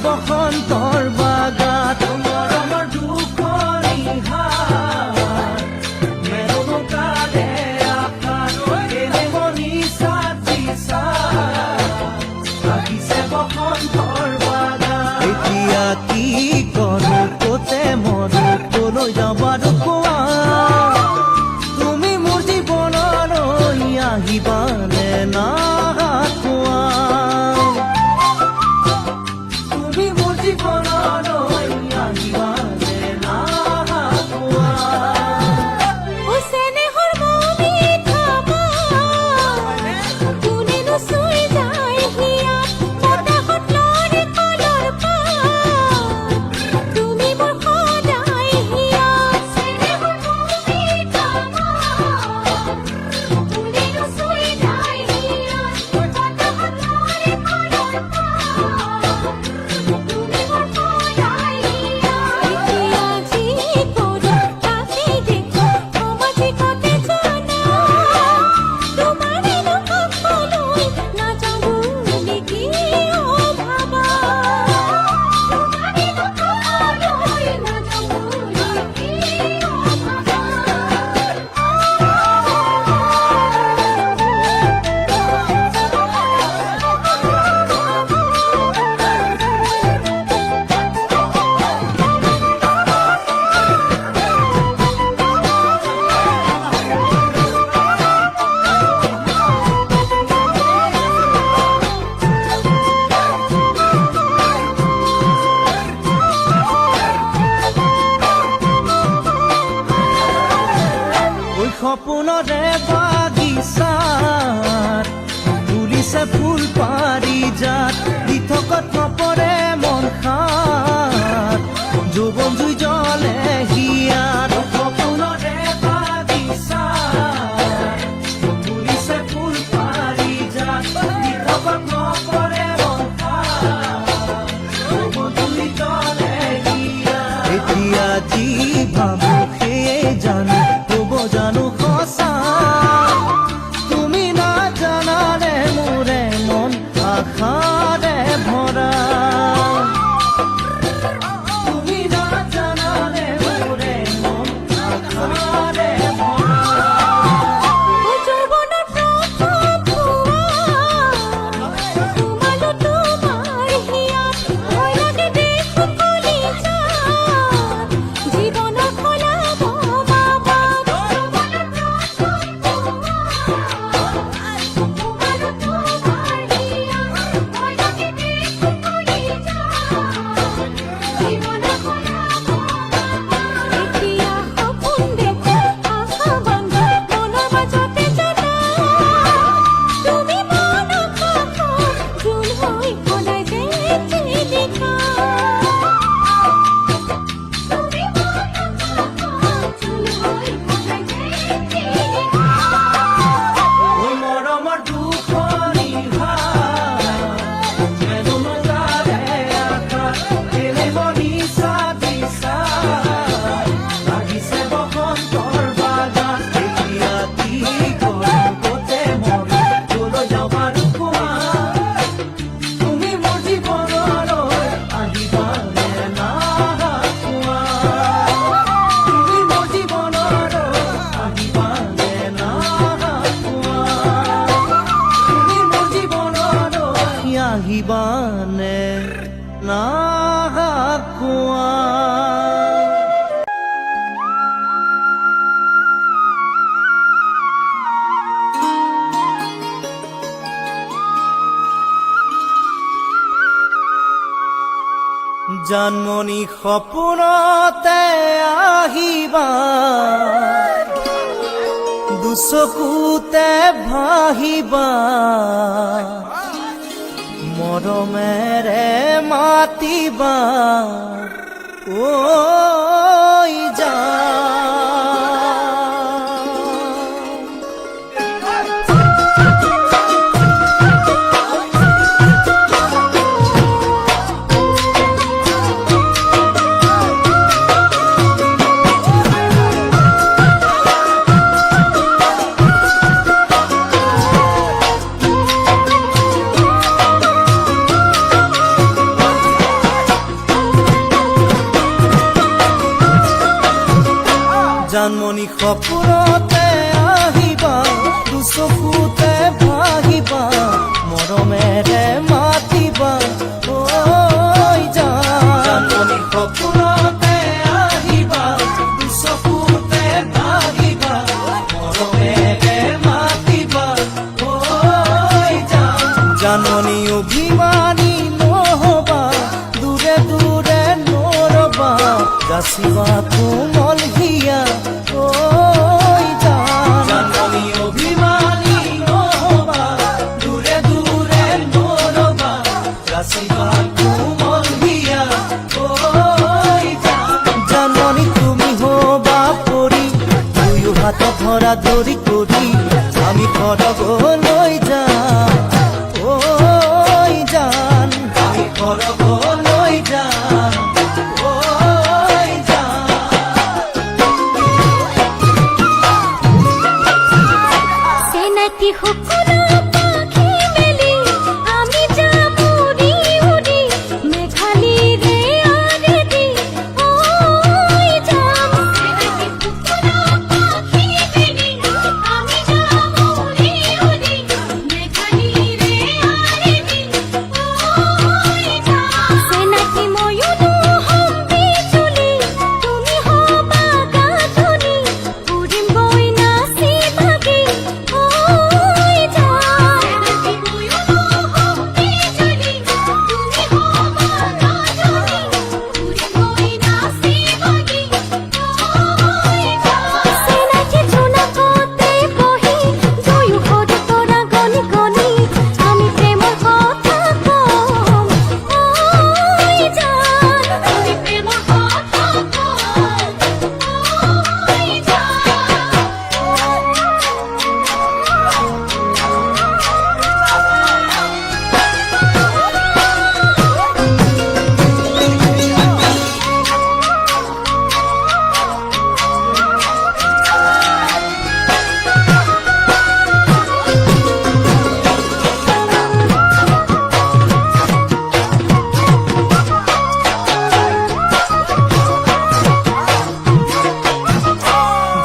বসন্তৰ বাগাত মৰমৰ দুখনি হাত মেলনো কালে আকাশ এনে মনি চাতি লাগিছে বসন্তৰ বাগাত এতিয়া কি কৰো কতে মৰো কলৈ যাবাৰো কোৱা তুমি মোৰ জীৱনলৈ আহিবানে না কোৱা তুমি মোৰ জীৱনলৈ আহিবানে না কোৱা সপোনৰে বাগিচাত ফুলিছে ফুল পাৰিজাত দিঠকত নপৰে মন খাত যৌৱন জুই জ্বলে হিয়াত সপোনৰে বাগিচাত ফুলিছে ফুল পাৰিজাত দিঠকত নপৰে মন খাত যৌৱন জুই জ্বলে হিয়াত এতিয়া যি ভাবো সেয়ে জানো জানো সঁচা তুমি নাজানানে মোৰে মন আশাৰে ভৰা তুমি নাজানানে মোৰে মন আশাৰে ভৰা আহিবানে না কোৱা জানমণি সপোনতে আহিবা দুচকুতে ভাহিবা মৰমেৰে মাতিবা ঐ যা সপোনতে আহিবা দুচকুতে ভাহিবা মৰমেৰে মাতিবা ঐ জানমণি সপোনতে আহিবা দুচকুতে ভাহিবা মৰমেৰে মাতিবা ঐ জানমণি অভিমানী নহবা দূৰে দূৰে নৰবা যাচিবা কোমল হিয়া ঐ জানমণি অভিমানী নহবা দূৰে দূৰে নৰবা যাচিবা কোমল হিয়া ঐ জানমণি তুমি হবা পৰি দুয়ো হাত ধৰা ধৰি কৰি আমি ঘৰলৈ যাম ঐ জান আমি ঘৰলৈ যাম ঐ জান সেনাটি সকলো পাখি মেলি আমি যাম উৰি উৰি মেঘালীৰে আৰে দি ঐ যাম সেনাটি সকলো পাখি মেলি আমি যাম উৰি উৰি মেঘালীৰে আৰে দি ঐ যাম সেনাটি ময়ূৰো হম বিজুলি তুমি হবা গাঁথনি উৰিম গৈ নাচি বাগি ঐ যাম সেনাটি ময়ূৰো হম বিজুলি তুমি হবা গাঁথনি উৰিম গৈ নাচি বাগি ঐ যাম সেনাটি জোনাকতে বহি দুয়োখন তৰা গণি গণি আমি প্ৰেমৰ কথা কম ঐ জান আমি প্ৰেমৰ কথা কম ঐ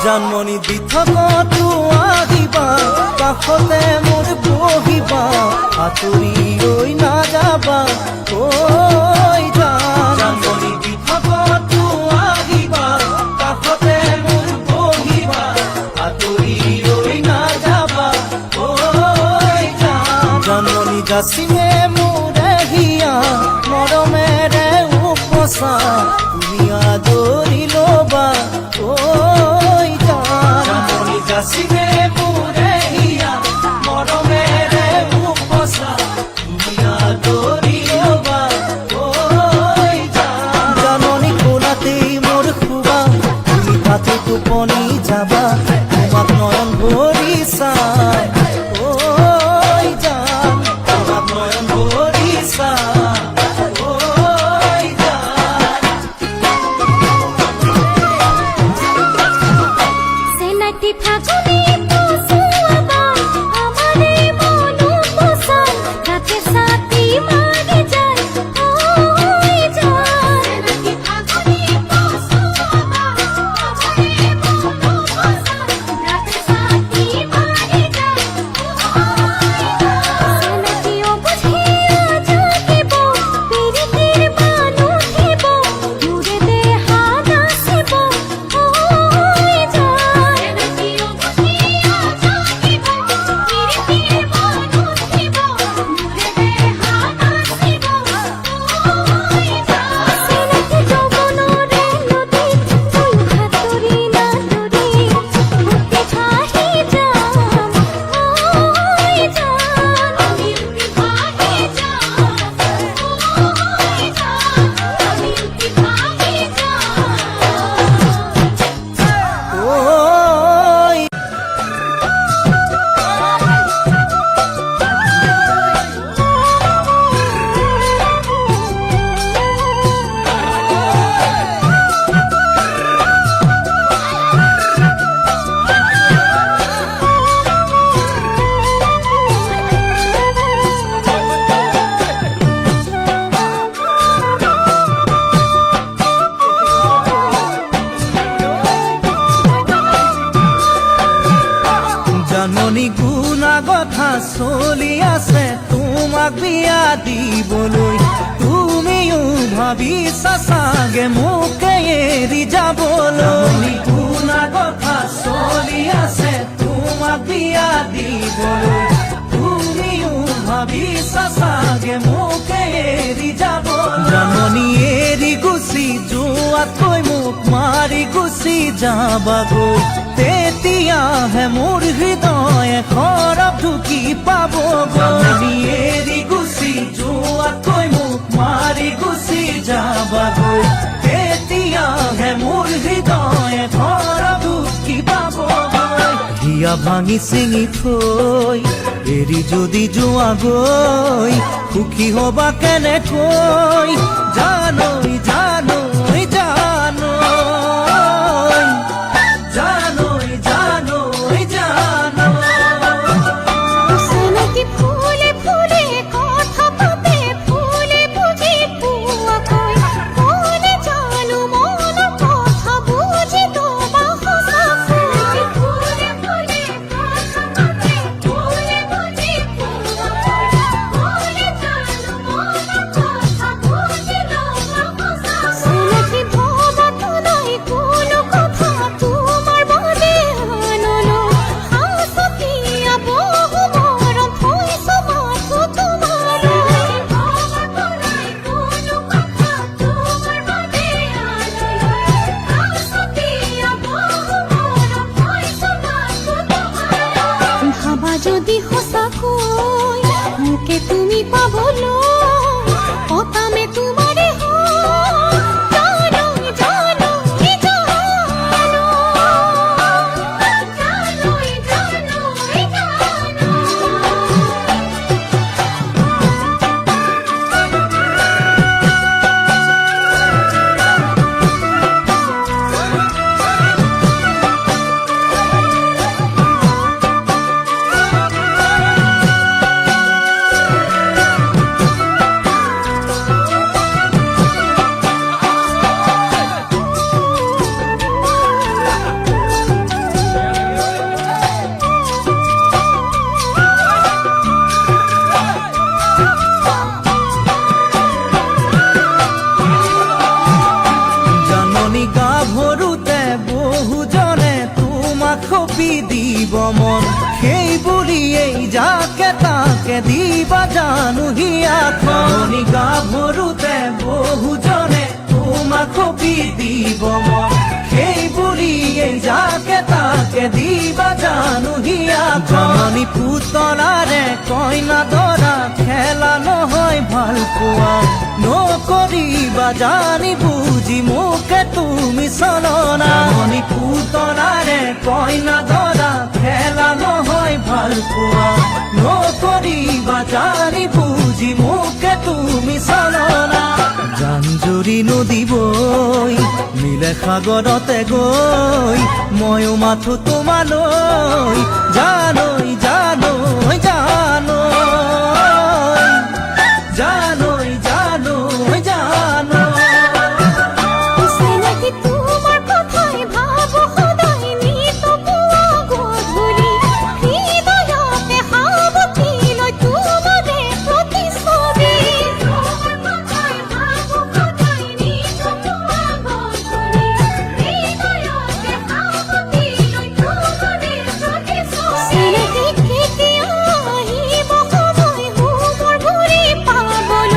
জানমণি দি থকতো আহিবা কাষতে মোৰ বহিবা আঁতৰি ঐ নাযাবা ঐ জানমণি দি থকতো আহিবা কাষতে মোৰ বহিবা আঁতৰি ঐ নাযাবা ঐ জানমণি যাচিমে মোৰে হিয়া মৰমেৰে উপচা তুমি আদৰি ল'বা ঐ জানমণি যাচিমে মোৰে হিয়া মৰমেৰে উপচা তুমি আদৰি ল'বা ঐ জানমণি কোলাতেই মোৰ শুবা তুমি তাতে টোপনি যাবা তোমাক নয়ন ভৰি চাই ঐ জান তোমাক নয়ন ভৰি চাই ঐ জান সেনাটি ফাগুনি চলি আছে তোমাক বিয়া দিবলৈ তুমিও ভাবিছা চাগে মোকে এৰি যাবলৈ শুনা কথা চলি আছে তোমাক বিয়া দিবলৈ তুমিও ভাবিছা চাগে মোকে এৰি যাবলৈ জাননী এৰি গুচি যোৱাতকৈ মোক মাৰি গুচি যাবাগৈ তেতিয়াহে মোৰ হৃদয়ে খৰব ঢুকি পাব জাননী এৰি গুচি যোৱাতকৈ মোক মাৰি গুচি যাবাগৈ তেতিয়াহে মোৰ হৃদয়ে খৰব ঢুকি পাব হিয়া ভাঙি চিঙি থৈ এৰি যদি যোৱাগৈ সুখী হবা কেনেকৈ জানৈ জানৈ জানৈ জানৈ জানৈ জানৈ চিনাকি ফুলে ফুলে কথা পাতে ফুলে বুজি পোৱাকৈ কোনে জানো মন কথা বুজি তোবা সঁচাকৈ ফুলে ফুলে কথা পাতে ফুলে বুজি পোৱাকৈ কোনে জানো মন কথা বুজি তোবা সঁচাকৈ চিনাকি ভবাতো নাই কোনো কথা তোমাৰ বাদে আনলৈ সাঁচতীয়া বহু মৰম থৈছো মাথো তোমালৈ ভবাতো নাই কোনো কথা তোমাৰ বাদে আনলৈ সাঁচতীয়া বহু মৰম থৈছো মাথো তোমালৈ ভাবা যদি সঁচাকৈ মোকে তুমি পাবলৈ পতামে তোমাৰে হয় জানৈ জানৈ জানৈ জানৈ জাননী গাভৰুতে বহুজনে তোমাক সপি দিব মন সেই বুলিয়েই যাকে তাকে দিবা জানো হিয়াখনি গাভৰুতে বহুজনে তোমাক সপি দিব মন সেই বুলিয়েই যাকে তাকে দিবা জানো হিয়াখনি পুতলাৰে কইনা দৰা খেলা নহয় ভাল পোৱা নকৰিবা জানি বুজি মোকে তুমি চলনা মনি পুতলাৰে কইনা দৰা খেলা নহয় ভাল পোৱা নকৰিবা জানি বুজি মোকে তুমি চলনা জান জুৰি নদী বৈ মিলে সাগৰতে গৈ ময়ো মাথো তোমালৈ জানৈ জানৈ জানৈ জানৈ জানৈ জানৈ চিনাকি তোমাৰ কথাই ভাবো সদায় নিত পুৱা গধূলি হৃদয়তে সাৱটি লৈ তোমাৰে প্ৰতিচ্ছবি তোমাৰ কথাই ভাবো সদায় নিত পুৱা গধূলি হৃদয়তে সাৱটি লৈ তোমাৰে প্ৰতিচ্ছবি চিনাকি কেতিয়া আহিব সময় মোৰ ঘূৰি পাবলৈ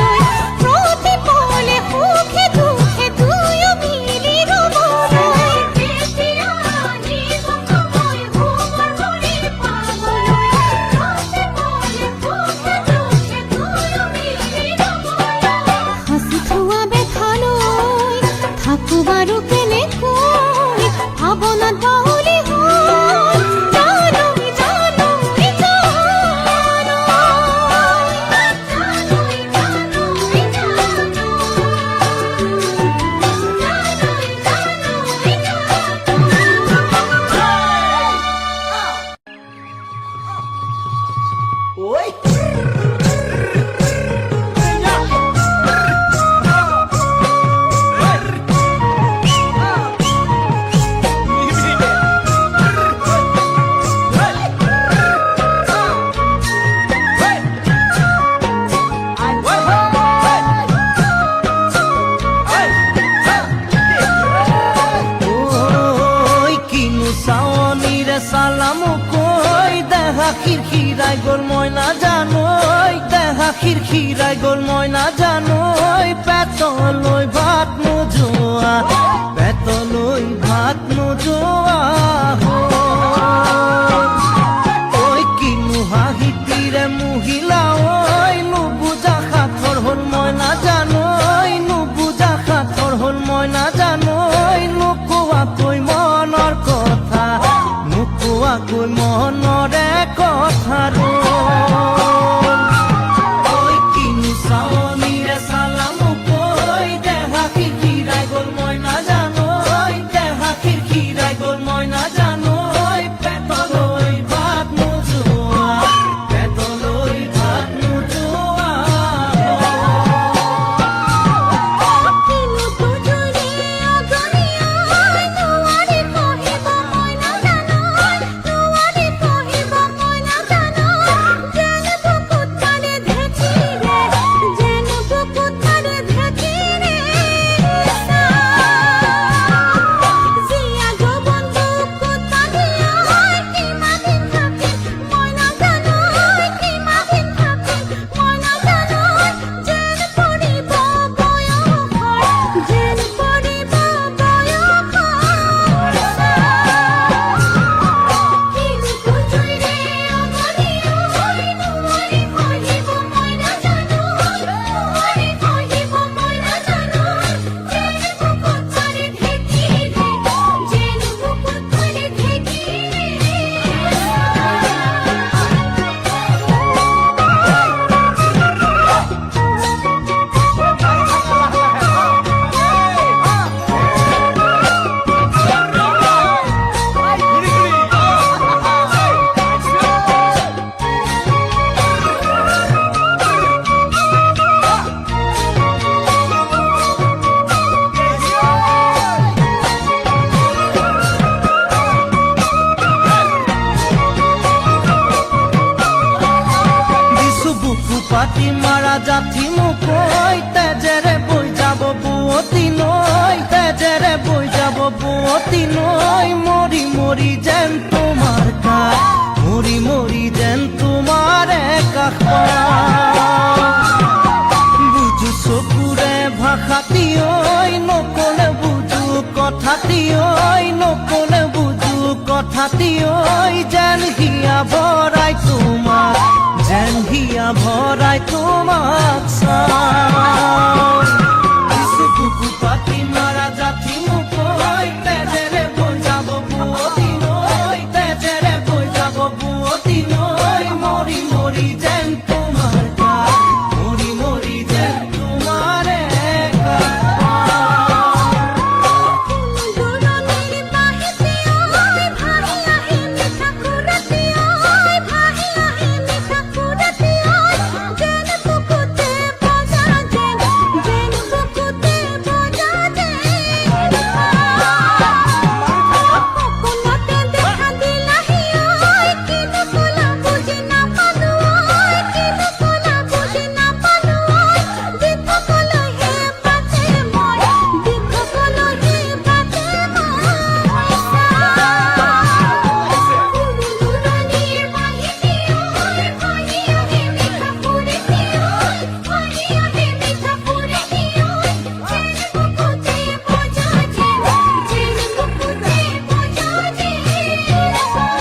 খিৰখিৰাই গ'ল মই নাজানো দেহা খিৰখিৰাই গ'ল মই নাজানো পেটলৈ ভাত নোযোৱা পেটলৈ ভাত নোযোৱা ঐ কিনো হাঁহিটিৰে মহিলা ঐ নুবুজা সাঁথৰ হ'ল মই নাজানো নুবুজা সাঁথৰ হ'ল মই নাজানো নোকোৱাকৈ মনৰ কথা নোকোৱাকৈ মনৰে কথা ঐ কিনো চাৱনিৰে চালা মোক ঐ দেহা খিৰখিৰাই গ'ল মই নাজানো দেহা খিৰখিৰাই গ'ল মই নাজানো পেটলৈ ভাত নোযোৱা পেটলৈ ভাত নোযোৱা কিনো বুজুৰি অগৰিয়া নোৱাৰি কহিব মই নাজানো নোৱাৰি কহিব মই নাজানো যেন বুকুত মাৰে ঢেঁকীৰে যেন বুকুত মাৰে ঢেঁকীৰে জীয়া যৌৱন বুকুত বান্ধিয়া কিমানদিন থাকিম মই নাজানো কিমানদিন থাকিম মই নাজানো যেন পৰিব বয়সৰ যেন পৰিব বয়সৰ কিনো বুজুৰি অগৰিয়া নোৱাৰি কহিব মই নাজানো নোৱাৰি কহিব মই নাজানো যেন বুকুত মাৰে ঢেঁকীৰে যেন বুকুত মাৰে দিছো বুকু পাতি মাৰা জাঠি মোক ঐ তেজেৰে বৈ যাব বুৱতী নৈ তেজেৰে বৈ যাব বুৱতী নৈ মৰি মৰি যেন তোমাৰ কাষ মৰি মৰি যেন তোমাৰে কাষ বুজো চকুৰে ভাষাটি ঐ নকলে বুজো কথাটি ঐ নকলে বুজো কথাটি ঐ যেন হিয়া ভৰাই তোমাক যেন হিয়া ভৰাই তোমাক চাওঁ কিছু বুকু পাতি মাৰা জাঠি মোক ঐ তেজেৰে বৈ যাব বুৱতী নৈ তেজেৰে বৈ যাব বুৱতী নৈ মৰি মৰি যেন তোমাৰ কাষ মৰি মৰি যেন তোমাৰে কাষ দূৰণিৰ বাহিতে ভাহি আহি মিঠা সুৰতি ভাহি আহি মিঠা সুৰতি যেন বুকুতে বজা যেন বুকুতে বজা সপোনতে দেখা দিলাহি কিনো ক'লা বুজি নাপালো কিনো ক'লা বুজি নাপালো দীপকলৈহে বাটে মই দীপকলৈহে বাটে মই দূৰণিৰ বাহিতে ভাহি আহি মিঠা সুৰতি ভাহি আহি মিঠা সুৰতি যেন বুকুতে বজা যেন বুকুতে বজা যেন বুকুতে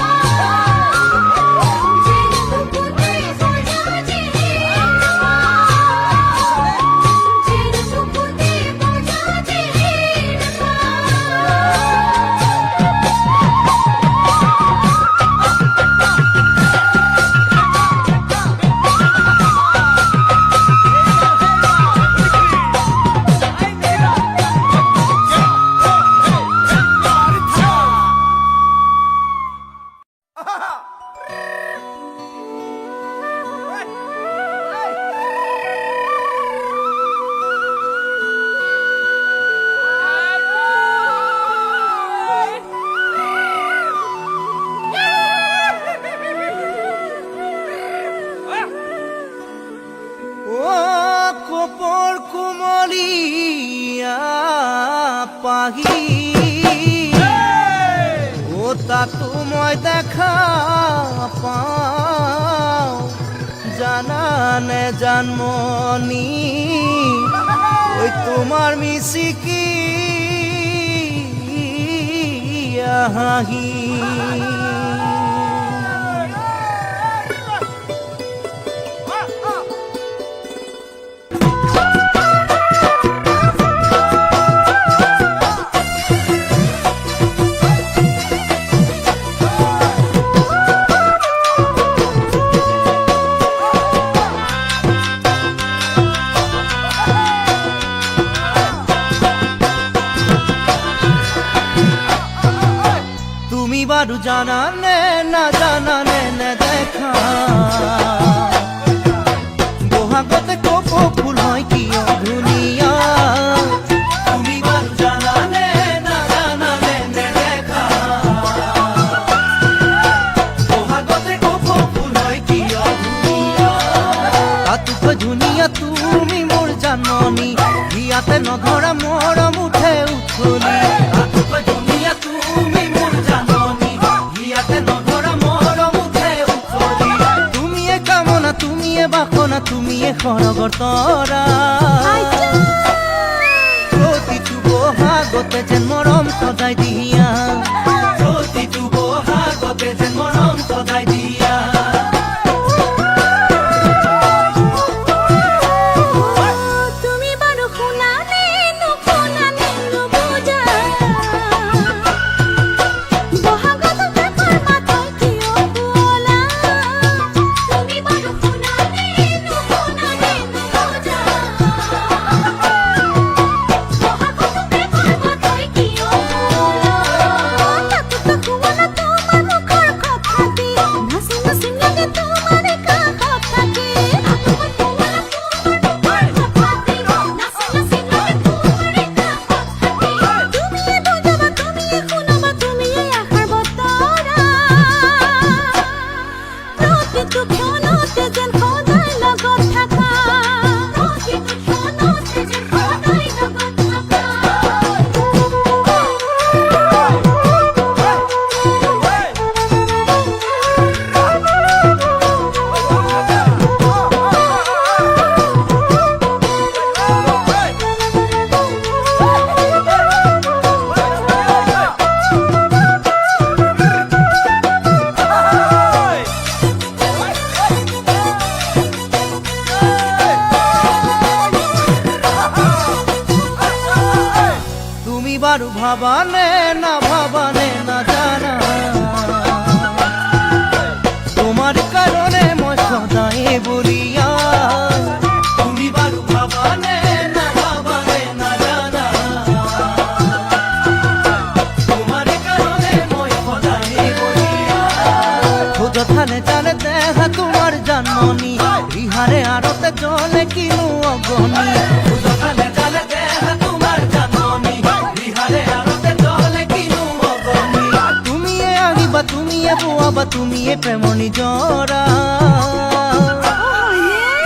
পাহি ও ও তাতো মই দেখা পাওঁ জানানে জানমনি ওই তোমার মিশিকি হাহি তুমি বারু জানানে না জানানে না দেখা বহাগতে কপ ফুল হয় কি ধুনিয়া তুমি বারু জানানে না জানানে না দেখা বহাগতে কপ ফুল হয় কি ধুনিয়া তাতুক ধুনিয়া তুমি মোর জাননি হিয়াতে নধরা মরম উঠে উঠলি তাতুক ধুনিয়া তুমি মোর জাননি হিয়াতে নধরা মরম উঠে উঠলি তুমিয়ে কামনা তুমিয়ে বাসনা তুমিয়ে সৰগৰ তৰা প্ৰতিটো বহাগতে যেন মৰম সদায় দিয়া প্ৰতিটো বহাগতে যেন মৰম সদায় দিয়া তুমি বড় শুনালে নুশুনালে নুবুজা বহাগত পেপার মাথায় কিয় বোলা তুমি বড় শুনালে নুশুনালে নুবুজা বহাগত পেপার মাথায় কিয় বোলা তাতো শুনা তোমার মুখৰ কথা দি নাচি নাচি লাগে তোমার কাষত থাকি তাতো শুনা তুমি বারু ভাবানে না জানা তোমার কারণে মই সদায় বলিয়া তুমি বারু ভাবানে না জানা তোমার কারণে মই সদায় বলিয়া খোঁজ থানে জানে দেখা তোমার জানমনি ইহারে আরতে জলে কিনু অগনি খোঁজ থানে জানে দেখা তোমার জানমনি ইহারে আরতে জলে কিনু অগনি তুমিয়ে আনিবা তুমিয়ে বোয়াবা তুমিয়ে প্রেমনি জরা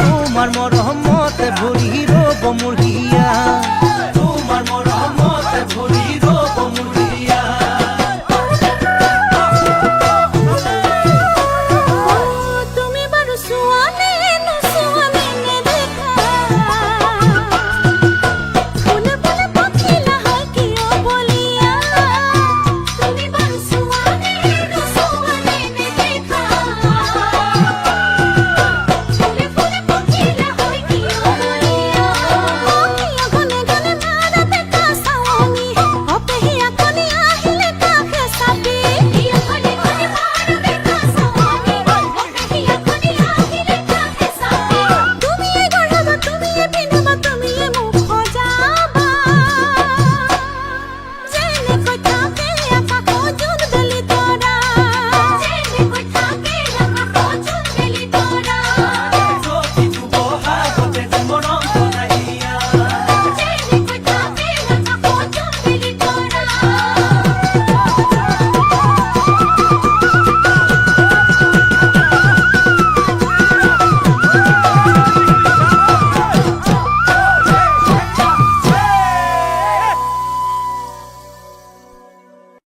তোমার মরহমতে ভরি রব মোর হিয়া